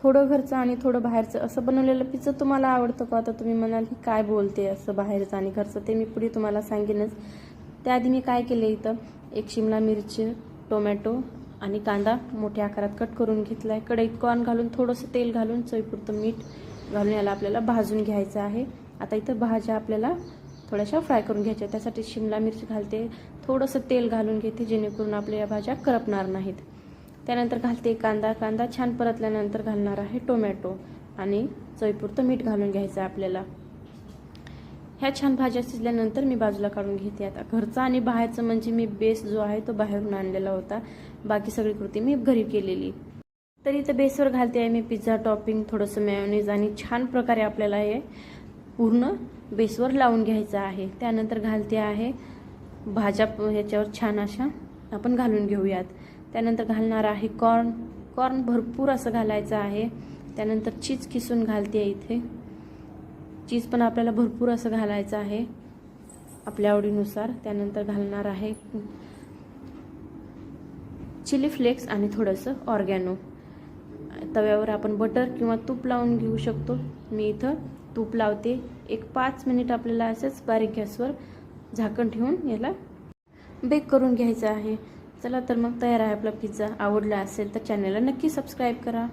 थोडं घरचं आणि थोडं बाहेरचं असं बनवलेलं पिझ्झा तुम्हाला आवडतं का? आता तुम्ही म्हणाल की काय बोलते असं बाहेरचं आणि घरचं, ते मी पुढे तुम्हाला सांगेनच. त्याआधी मी काय केले, इथं एक शिमला मिरची, टोमॅटो आणि कांदा मोठ्या आकारात कट करून घेतला आहे. कढईत कॉर्न घालून थोडंसं तेल घालून चवीपुरतं मीठ घालून याला आपल्याला भाजून घ्यायचं आहे. आता इथं भाज्या आपल्याला थोड्याशा फ्राय करून घ्यायच्या. त्यासाठी शिमला मिरची घालते, थोडंसं तेल घालून घेते जेणेकरून आपल्या या भाज्या करपणार नाहीत. त्यानंतर घालते कांदा छान परतल्यानंतर घालणार आहे टोमॅटो आणि चवीपुरतं मीठ घालून घ्यायचं आहे आपल्याला. ह्या छान भाज्या शिजल्यानंतर मी बाजूला काढून घेते. आता घरचं आणि बाहेरचं म्हणजे मी बेस जो आहे तो बाहेरून आणलेला होता, बाकी सगळी कृती मी घरी केलेली. तर इथं बेसवर घालते आहे मी पिझ्झा टॉपिंग, थोडंसं मेयोनीज आणि छान प्रकारे आपल्याला हे पूर्ण बेसवर लावून घ्यायचं आहे. त्यानंतर घालते आहे भाज्या ह्याच्यावर छान अशा आपण घालून घेऊयात. त्यानंतर घालणार आहे कॉर्न भरपूर असं घालायचं आहे. त्यानंतर चीज किसून घालते आहे, इथे चीज पण आपल्याला भरपूर असं घालायचं आहे आपल्या आवडीनुसार. त्यानंतर घालणार आहे चिली फ्लेक्स आणि थोडंसं ऑर्गॅनो. तव्यावर आपण बटर किंवा तूप लावून घेऊ शकतो. मी इथं तूप लावते. एक 5 मिनिट आपल्याला असंच बारीक गॅसवर झाकण ठेवून याला बेक करून घ्यायचं आहे. चला तर मग तयार आहे आपला पिझ्झा. आवडला असेल तर चॅनलला नक्की सबस्क्राईब करा.